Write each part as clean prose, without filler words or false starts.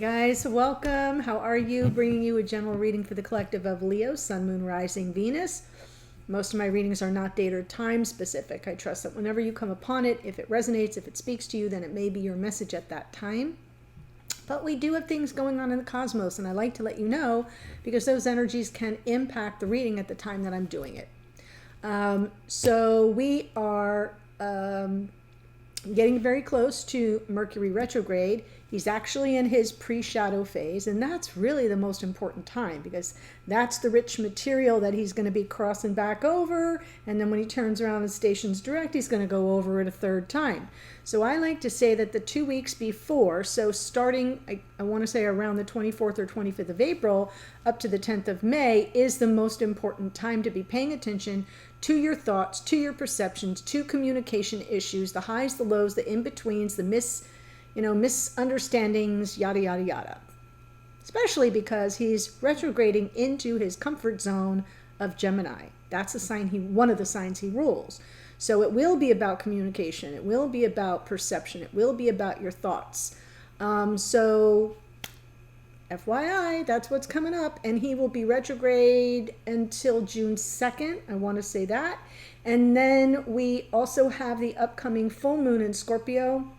guys, welcome. How are you? Bringing you a general reading for the collective of Leo, Sun, Moon, Rising, Venus. Most of my readings are not date or time specific. I trust that whenever you come upon it, if it resonates, if it speaks to you, then it may be your message at that time. But we do have things going on in the cosmos, and I like to let you know because those energies can impact the reading at the time that I'm doing it. So we are getting very close to Mercury retrograde. He's actually in his pre-shadow phase, and that's really the most important time because that's the rich material that he's going to be crossing back over, and then when he turns around and stations direct, he's going to go over it a third time. So I like to say that the 2 weeks before, so starting, I want to say around the 24th or 25th of April up to the 10th of May is the most important time to be paying attention to your thoughts, to your perceptions, to communication issues, the highs, the lows, the in-betweens, the misunderstandings, yada, yada, yada. Especially because he's retrograding into his comfort zone of Gemini. That's a sign one of the signs he rules. So it will be about communication. It will be about perception. It will be about your thoughts. So FYI, that's what's coming up. And he will be retrograde until June 2nd. I want to say that. And then we also have the upcoming full moon in Scorpio.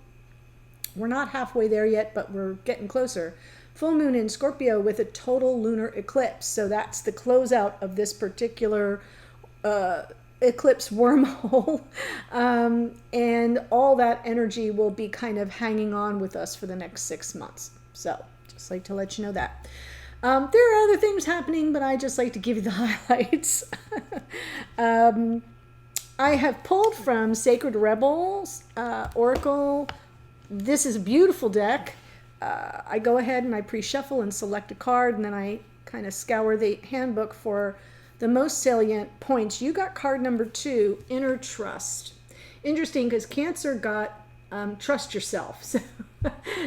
We're not halfway there yet, but we're getting closer. Full moon in Scorpio with a total lunar eclipse. So that's the closeout of this particular eclipse wormhole. And all that energy will be kind of hanging on with us for the next 6 months. So just like to let you know that. There are other things happening, but I just like to give you the highlights. I have pulled from Sacred Rebels, Oracle. This is a beautiful deck. I go ahead and I pre-shuffle and select a card, and then I kind of scour the handbook for the most salient points. You got card number 2, Inner Trust. Interesting because Cancer got Trust Yourself. So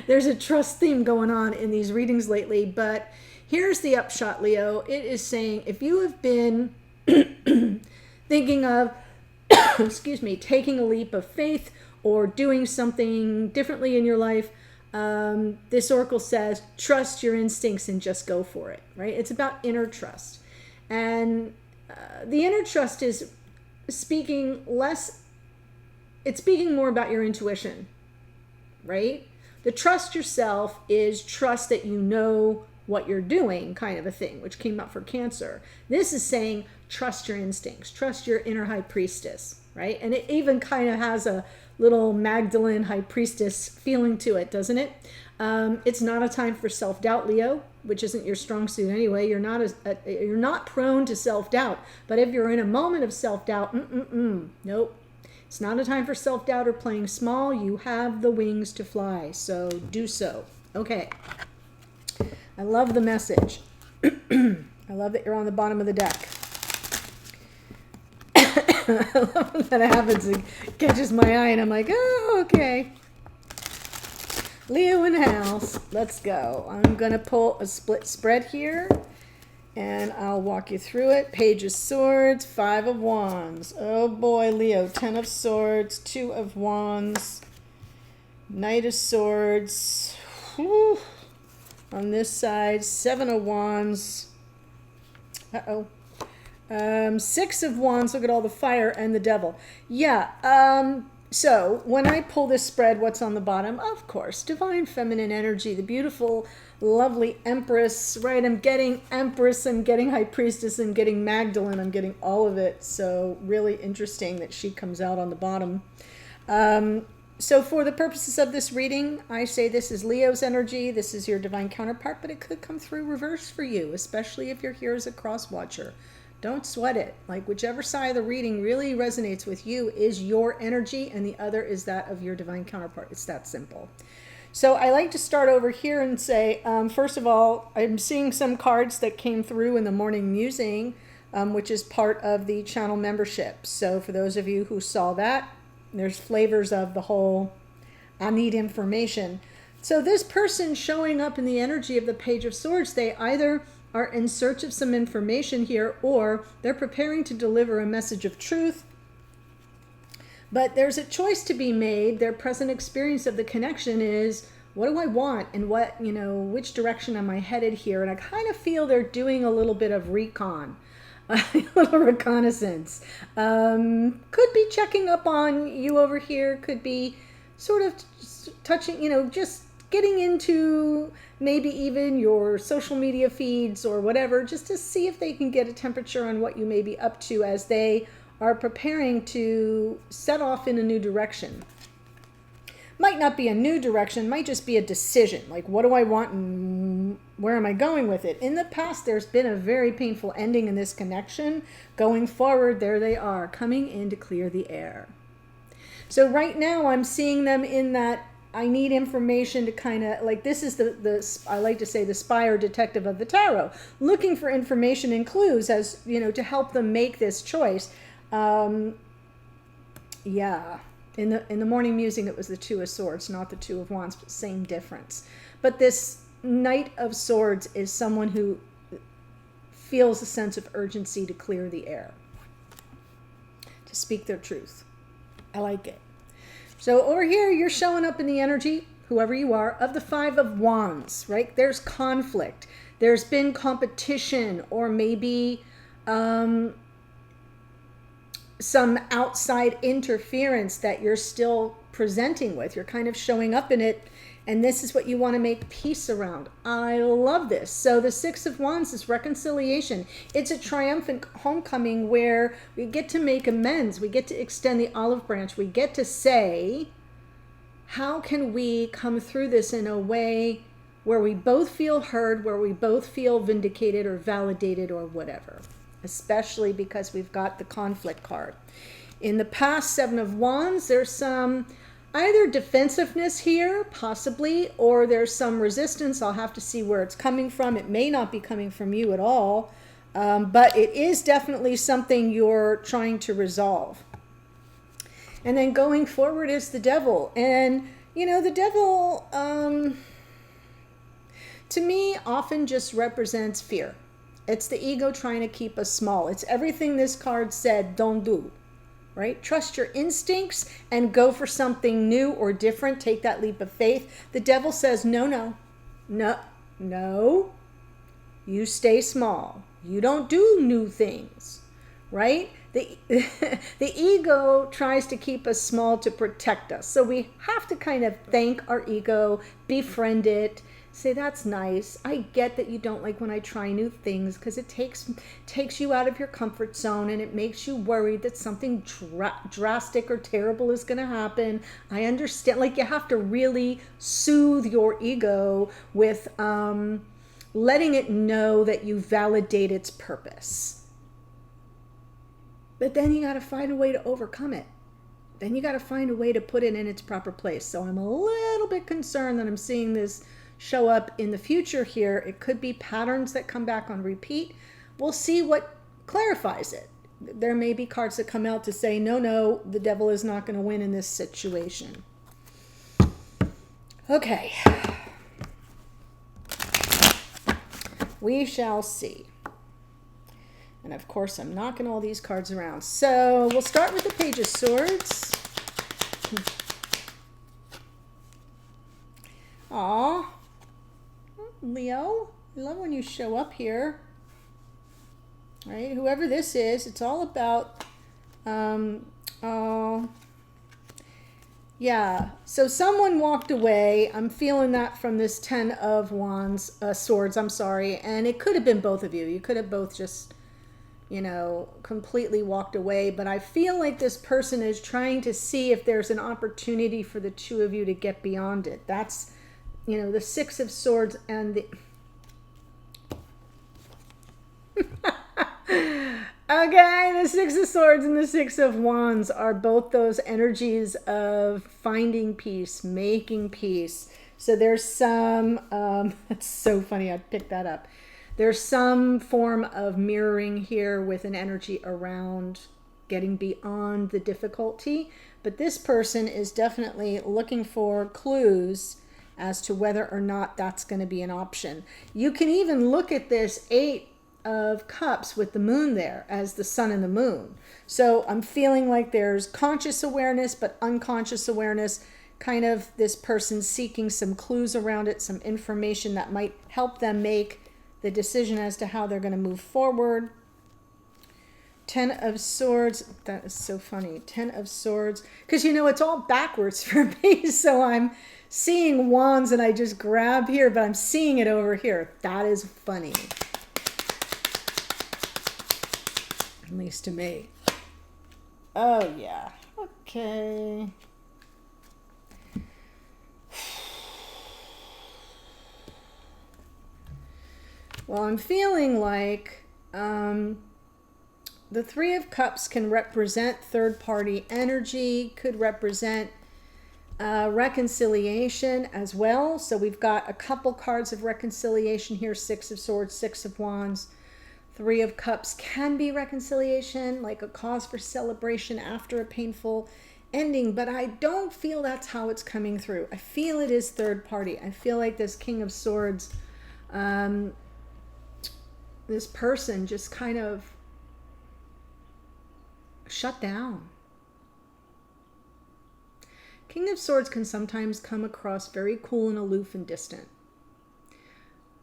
there's a trust theme going on in these readings lately, but here's the upshot, Leo. It is saying if you have been thinking of, excuse me, taking a leap of faith or doing something differently in your life, this oracle says, trust your instincts and just go for it, right? It's about inner trust. And the inner trust is speaking it's speaking more about your intuition, right? The trust yourself is trust that you know what you're doing kind of a thing, which came up for Cancer. This is saying trust your instincts, trust your inner high priestess, right? And it even kind of has a little Magdalene high priestess feeling to it, doesn't it? It's not a time for self-doubt, Leo, which isn't your strong suit anyway. You're not prone to self-doubt. But if you're in a moment of self-doubt, nope. It's not a time for self-doubt or playing small. You have the wings to fly, so do so. Okay. I love the message. I love that you're on the bottom of the deck. I love when that happens. It catches my eye and I'm like, oh, okay. Leo in the house. Let's go. I'm going to pull a split spread here and I'll walk you through it. Page of Swords, 5 of Wands. Oh boy, Leo. 10 of Swords, 2 of Wands. Knight of Swords. Whew. On this side, 7 of Wands. Uh-oh. 6 of Wands, look at all the fire, and the Devil. Yeah, so when I pull this spread, what's on the bottom? Of course, divine feminine energy, the beautiful, lovely Empress, right? I'm getting Empress, I'm getting High Priestess, I'm getting Magdalene, I'm getting all of it. So really interesting that she comes out on the bottom. So for the purposes of this reading, I say this is Leo's energy, this is your divine counterpart, but it could come through reverse for you, especially if you're here as a cross watcher. Don't sweat it. Like whichever side of the reading really resonates with you is your energy and the other is that of your divine counterpart. It's that simple. So I like to start over here and say, first of all, I'm seeing some cards that came through in the morning musing, which is part of the channel membership. So for those of you who saw that, there's flavors of the whole, I need information. So this person showing up in the energy of the Page of Swords, they either are in search of some information here, or they're preparing to deliver a message of truth. But there's a choice to be made. Their present experience of the connection is what do I want, and what, which direction am I headed here? And I kind of feel they're doing a little bit of recon, a little reconnaissance. Could be checking up on you over here, could be sort of touching, just getting into maybe even your social media feeds or whatever, just to see if they can get a temperature on what you may be up to as they are preparing to set off in a new direction. Might not be a new direction, might just be a decision. Like, what do I want and where am I going with it? In the past, there's been a very painful ending in this connection. Going forward, there they are, coming in to clear the air. So right now, I'm seeing them in that I need information to kind of, like, this is the I like to say the spy or detective of the tarot, looking for information and clues as, to help them make this choice. Yeah. In the morning musing, it was the Two of Swords, not the Two of Wands, but same difference. But this Knight of Swords is someone who feels a sense of urgency to clear the air, to speak their truth. I like it. So over here, you're showing up in the energy, whoever you are, of the Five of Wands, right? There's conflict. There's been competition, or maybe some outside interference that you're still presenting with. You're kind of showing up in it, and this is what you want to make peace around. I love this. So the Six of Wands is reconciliation. It's a triumphant homecoming where we get to make amends. We get to extend the olive branch. We get to say, how can we come through this in a way where we both feel heard, where we both feel vindicated or validated or whatever? Especially because we've got the conflict card. In the past, Seven of Wands, there's some either defensiveness here, possibly, or there's some resistance. I'll have to see where it's coming from. It may not be coming from you at all, but it is definitely something you're trying to resolve. And then going forward is the Devil. And, the Devil, to me, often just represents fear. It's the ego trying to keep us small. It's everything this card said don't do, right? Trust your instincts and go for something new or different. Take that leap of faith. The Devil says, no. You stay small. You don't do new things, right? The ego tries to keep us small to protect us. So we have to kind of thank our ego, befriend it, say, that's nice. I get that you don't like when I try new things because it takes you out of your comfort zone and it makes you worried that something drastic or terrible is going to happen. I understand. Like, you have to really soothe your ego with letting it know that you validate its purpose. But then you got to find a way to overcome it. Then you got to find a way to put it in its proper place. So I'm a little bit concerned that I'm seeing this show up in the future here. It could be patterns that come back on repeat. We'll see what clarifies it. There may be cards that come out to say, no, the Devil is not going to win in this situation. Okay. We shall see. And of course, I'm knocking all these cards around. So we'll start with the Page of Swords. Aw. Leo, I love when you show up here. Right? Whoever this is, it's all about, yeah. So someone walked away. I'm feeling that from this Ten of Wands, Swords, I'm sorry. And it could have been both of you. You could have both just, completely walked away. But I feel like this person is trying to see if there's an opportunity for the two of you to get beyond it. That's, the Six of Swords and the... Okay, the Six of Swords and the Six of Wands are both those energies of finding peace, making peace. So there's some, it's so funny, I picked that up. There's some form of mirroring here with an energy around getting beyond the difficulty. But this person is definitely looking for clues as to whether or not that's going to be an option. You can even look at this Eight of Cups with the moon there as the sun and the moon. So I'm feeling like there's conscious awareness, but unconscious awareness. kind of this person seeking some clues around it, some information that might help them make the decision as to how they're going to move forward. 10 of Swords. That is so funny. 10 of Swords. Because, you know, it's all backwards for me. So I'm seeing Wands and I just grab here, but I'm seeing it over here. That is funny. At least to me. Oh, yeah. Okay. Well, I'm feeling like the Three of Cups can represent third-party energy, could represent reconciliation as well. So we've got a couple cards of reconciliation here. 6 of Swords, 6 of Wands. 3 of Cups can be reconciliation, like a cause for celebration after a painful ending, but I don't feel that's how it's coming through. I feel it is third party. I feel like this King of Swords, this person just kind of shut down. King of Swords can sometimes come across very cool and aloof and distant.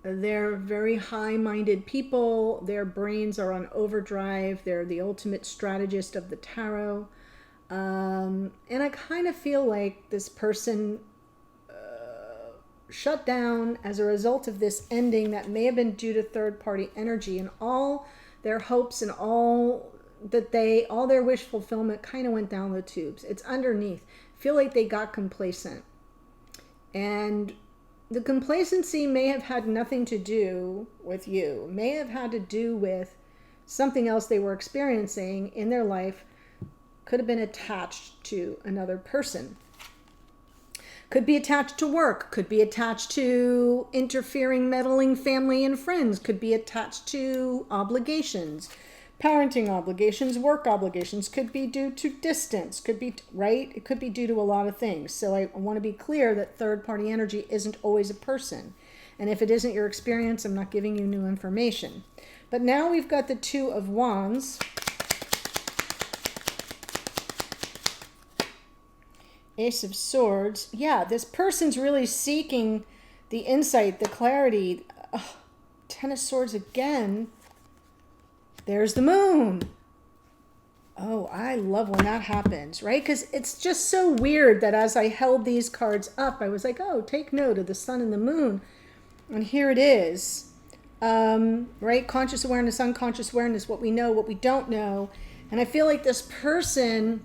They're very high-minded people. Their brains are on overdrive. They're the ultimate strategist of the tarot. And I kind of feel like this person shut down as a result of this ending that may have been due to third-party energy, and all their hopes and all their wish fulfillment kind of went down the tubes. It's underneath. I feel like they got complacent. And the complacency may have had nothing to do with you, may have had to do with something else they were experiencing in their life, could have been attached to another person. Could be attached to work, could be attached to interfering, meddling family and friends, could be attached to obligations, parenting obligations, work obligations, could be due to distance, could be, right? It could be due to a lot of things. So I want to be clear that third-party energy isn't always a person. And if it isn't your experience, I'm not giving you new information. But now we've got the 2 of Wands. Ace of Swords. Yeah, this person's really seeking the insight, the clarity. 10 of Swords again. There's the Moon. Oh, I love when that happens, right? Because it's just so weird that as I held these cards up, I was like, oh, take note of the Sun and the Moon. And here it is, right? Conscious awareness, unconscious awareness, what we know, what we don't know. And I feel like this person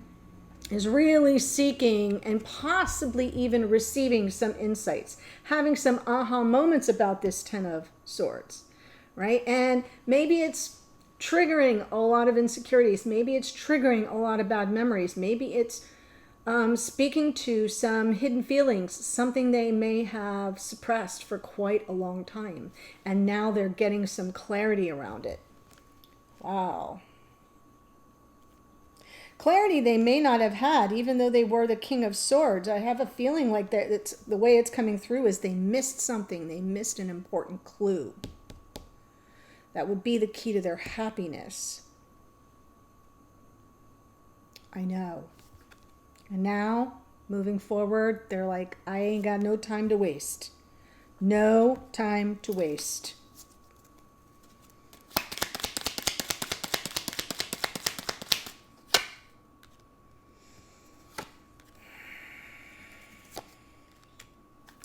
is really seeking and possibly even receiving some insights, having some aha moments about this 10 of Swords, right? And maybe it's triggering a lot of insecurities. Maybe it's triggering a lot of bad memories. Maybe it's speaking to some hidden feelings, something they may have suppressed for quite a long time. And now they're getting some clarity around it. Wow. Clarity they may not have had, even though they were the King of Swords. I have a feeling like that it's, the way it's coming through is they missed something. They missed an important clue. That would be the key to their happiness. I know. And now, moving forward, they're like, I ain't got no time to waste. No time to waste.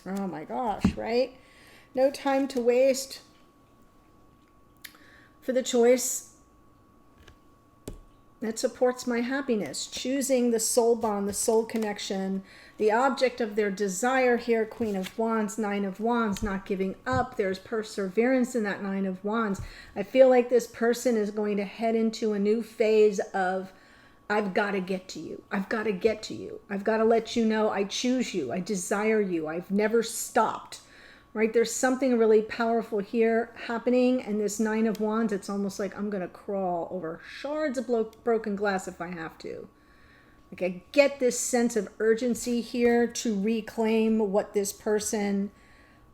Oh my gosh, right? No time to waste for the choice that supports my happiness. Choosing the soul bond, the soul connection, the object of their desire here, Queen of Wands, 9 of Wands, not giving up. There's perseverance in that 9 of Wands. I feel like this person is going to head into a new phase of, I've got to get to you. I've got to get to you. I've got to let you know I choose you. I desire you. I've never stopped. Right? There's something really powerful here happening. And this 9 of Wands, it's almost like I'm going to crawl over shards of broken glass if I have to. Like I get this sense of urgency here to reclaim what this person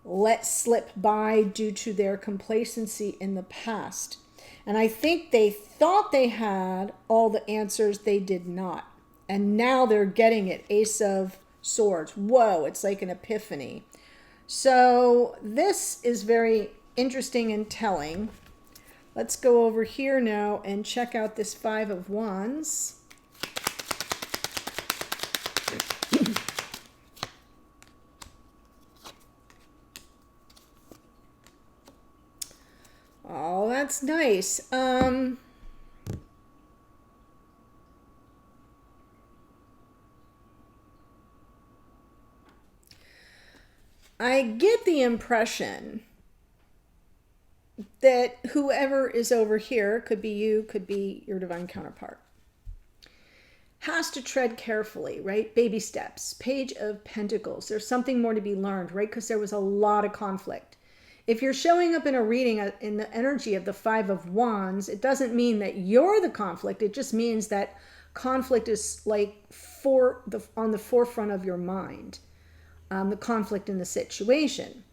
let slip by due to their complacency in the past. And I think they thought they had all the answers. They did not. And now they're getting it. Ace of Swords. Whoa, it's like an epiphany. So this is very interesting and telling. Let's go over here now and check out this Five of Wands. Oh, that's nice. I get the impression that whoever is over here, could be you, could be your divine counterpart, has to tread carefully, right? Baby steps. Page of Pentacles. There's something more to be learned, right? Because there was a lot of conflict. If you're showing up in a reading in the energy of the Five of Wands, it doesn't mean that you're the conflict. It just means that conflict is like on the forefront of your mind. The conflict in the situation.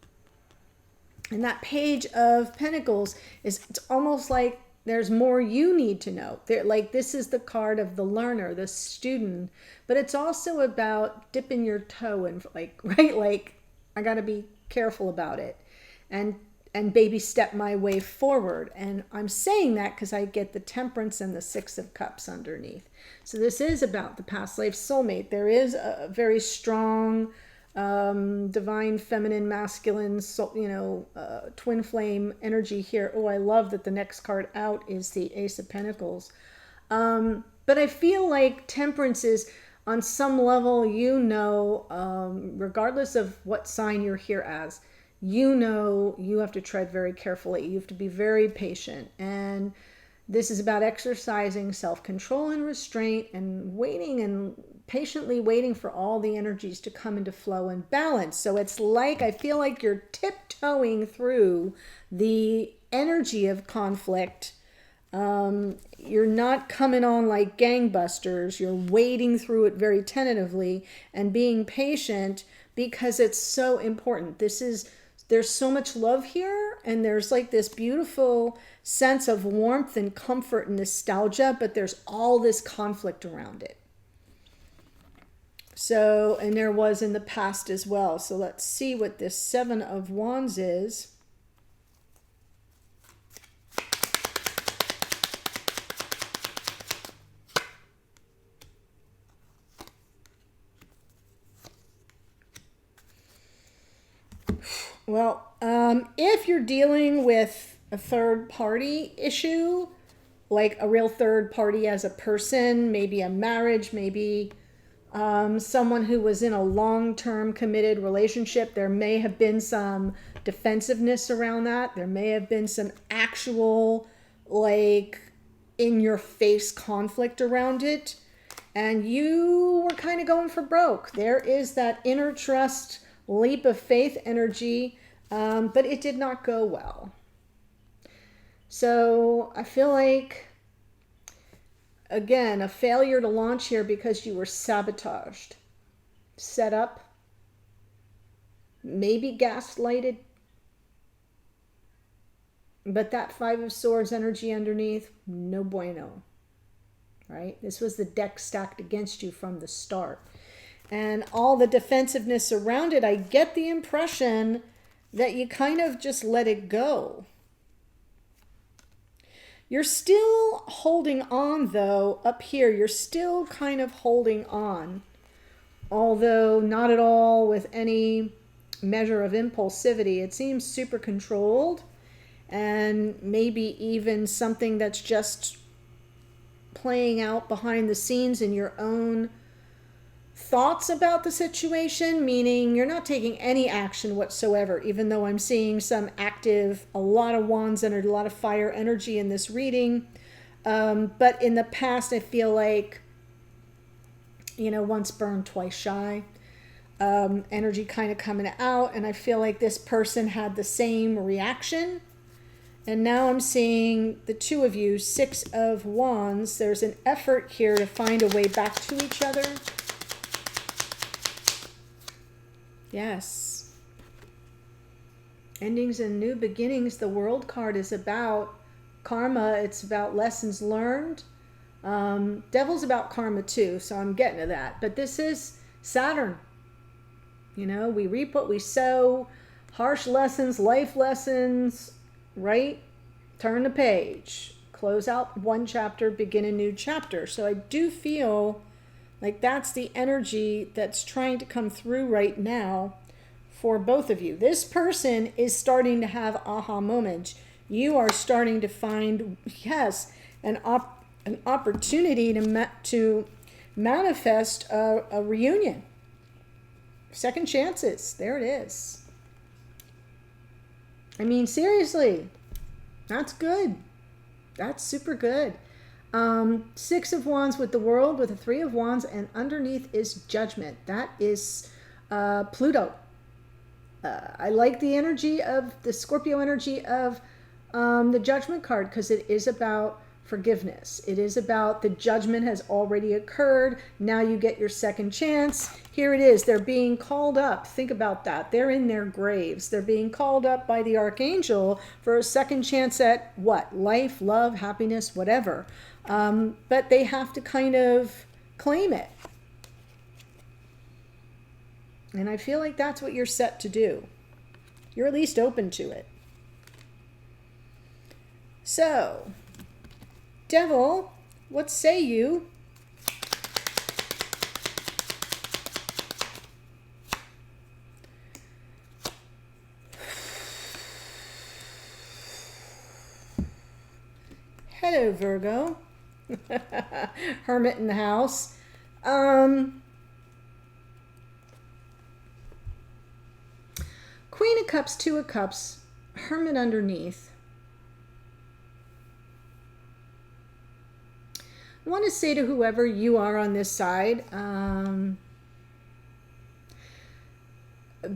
And that Page of Pentacles it's almost like there's more you need to know. Like this is the card of the learner, the student, but it's also about dipping your toe in, like, right? Like I got to be careful about it and baby step my way forward. And I'm saying that because I get the Temperance and the Six of Cups underneath. So this is about the past life soulmate. There is a very strong divine feminine masculine, twin flame energy here. Oh, I love that the next card out is the Ace of Pentacles. But I feel like Temperance is on some level, regardless of what sign you're here as, you have to tread very carefully. You have to be very patient. And this is about exercising self-control and restraint and waiting and patiently waiting for all the energies to come into flow and balance. So it's like, I feel like you're tiptoeing through the energy of conflict. You're not coming on like gangbusters. You're wading through it very tentatively and being patient because it's so important. There's so much love here, and there's like this beautiful sense of warmth and comfort and nostalgia, but there's all this conflict around it. So, and there was in the past as well. So let's see what this Seven of Wands is. Well, if you're dealing with a third party issue, like a real third party as a person, maybe a marriage, maybe someone who was in a long-term committed relationship, there may have been some defensiveness around that. There may have been some actual, like, in-your-face conflict around it. And you were kind of going for broke. There is that inner trust, leap of faith energy, but it did not go well. So I feel like, again, a failure to launch here because you were sabotaged, set up, maybe gaslighted. But that Five of Swords energy underneath, no bueno, right? This was the deck stacked against you from the start. And all the defensiveness around it, I get the impression that you kind of just let it go. You're still holding on, though, up here. You're still kind of holding on, although not at all with any measure of impulsivity. It seems super controlled, and maybe even something that's just playing out behind the scenes in your own thoughts about the situation, meaning you're not taking any action whatsoever, even though I'm seeing some active, a lot of wands energy, a lot of fire energy in this reading. But in the past, I feel like, once burned, twice shy. Energy kind of coming out, and I feel like this person had the same reaction. And now I'm seeing the two of you, Six of Wands. There's an effort here to find a way back to each other. Yes. Endings and new beginnings. The World card is about karma. It's about lessons learned. Devil's about karma too, so I'm getting to that. But this is Saturn. You know, we reap what we sow. Harsh lessons, life lessons, right? Turn the page. Close out one chapter, begin a new chapter. So I do feel like that's the energy that's trying to come through right now for both of you. This person is starting to have aha moments. You are starting to find, yes, an opportunity to manifest a reunion. Second chances. There it is. I mean, seriously, that's good. That's super good. Six of Wands with the World, with a Three of Wands, and underneath is Judgment. That is Pluto. I like the energy of the Scorpio energy of the Judgment card, because it is about forgiveness. It is about the judgment has already occurred. Now you get your second chance. Here it is. They're being called up. Think about that. They're in their graves. They're being called up by the archangel for a second chance at what? Life, love, happiness, whatever. But they have to kind of claim it. And I feel like that's what you're set to do. You're at least open to it. So, Devil, what say you? Hello, Virgo. Hermit in the house. Queen of Cups, Two of Cups, Hermit underneath. I want to say to whoever you are on this side,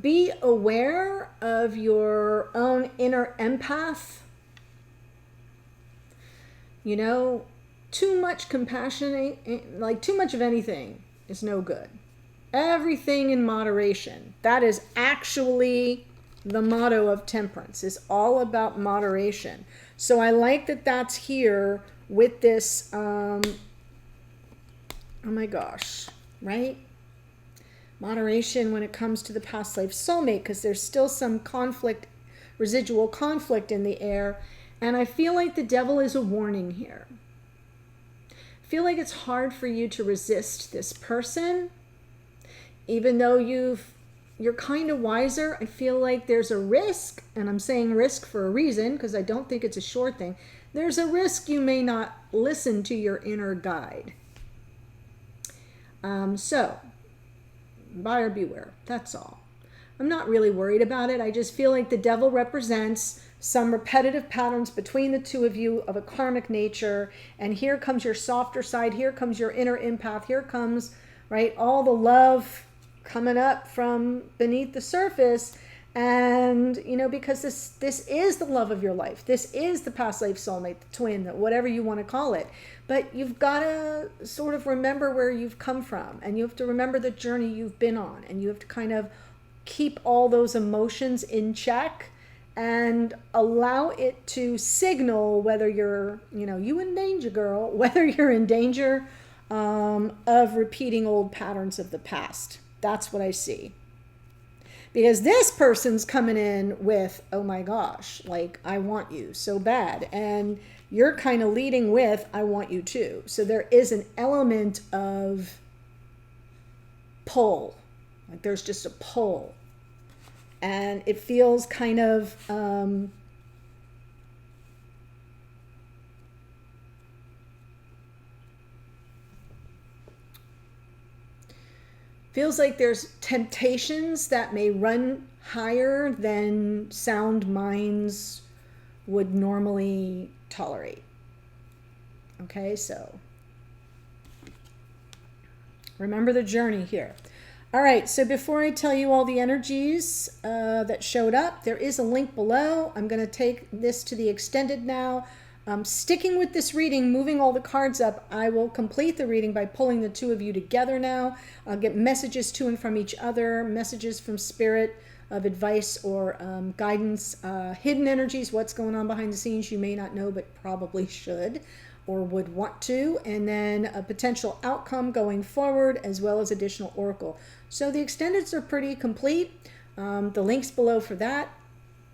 be aware of your own inner empath. You know, too much compassion, like too much of anything is no good. Everything in moderation. That is actually the motto of temperance, is all about moderation. So I like that that's here with this, oh my gosh, right? Moderation when it comes to the past life soulmate, because there's still some conflict, residual conflict in the air. And I feel like the Devil is a warning here. I feel like it's hard for you to resist this person. Even though you're kind of wiser, I feel like there's a risk, and I'm saying risk for a reason, because I don't think it's a sure thing. There's a risk you may not listen to your inner guide. So, buyer beware, that's all. I'm not really worried about it. I just feel like the Devil represents some repetitive patterns between the two of you of a karmic nature, and here comes your softer side, here comes your inner empath, here comes, right, all the love coming up from beneath the surface. And, you know, because this is the love of your life. This is the past life soulmate, the twin, whatever you want to call it. But you've got to sort of remember where you've come from, and you have to remember the journey you've been on, and you have to kind of keep all those emotions in check and allow it to signal whether you're, you know, you in danger, girl, whether you're in danger of repeating old patterns of the past. That's what I see. Because this person's coming in with, oh my gosh, like, I want you so bad. And you're kind of leading with, I want you too. So there is an element of pull. Like, there's just a pull. And it feels kind of, feels like there's temptations that may run higher than sound minds would normally tolerate. Okay, so remember the journey here. All right, so before I tell you all the energies that showed up, there is a link below. I'm going to take this to the extended now. Sticking with this reading, moving all the cards up, I will complete the reading by pulling the two of you together now. I'll get messages to and from each other, messages from spirit of advice or guidance, hidden energies, what's going on behind the scenes you may not know but probably should. or would want to, and then a potential outcome going forward, as well as additional oracle. So the extendeds are pretty complete. The link's below for that.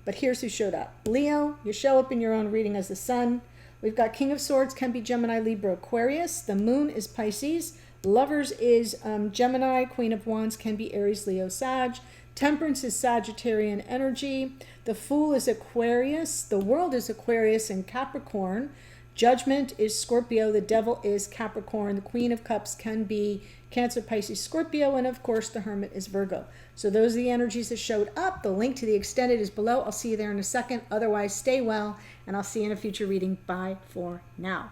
But here's who showed up. Leo, you show up in your own reading as the sun. We've got King of Swords can be Gemini, Libra, Aquarius. The Moon is Pisces. Lovers is Gemini. Queen of Wands can be Aries, Leo, Sag. Temperance is Sagittarian energy. The Fool is Aquarius. The World is Aquarius and Capricorn. Judgment is Scorpio. The Devil is Capricorn. The Queen of Cups can be Cancer, Pisces, Scorpio. And of course, the Hermit is Virgo. So those are the energies that showed up. The link to the extended is below. I'll see you there in a second. Otherwise, stay well, and I'll see you in a future reading. Bye for now.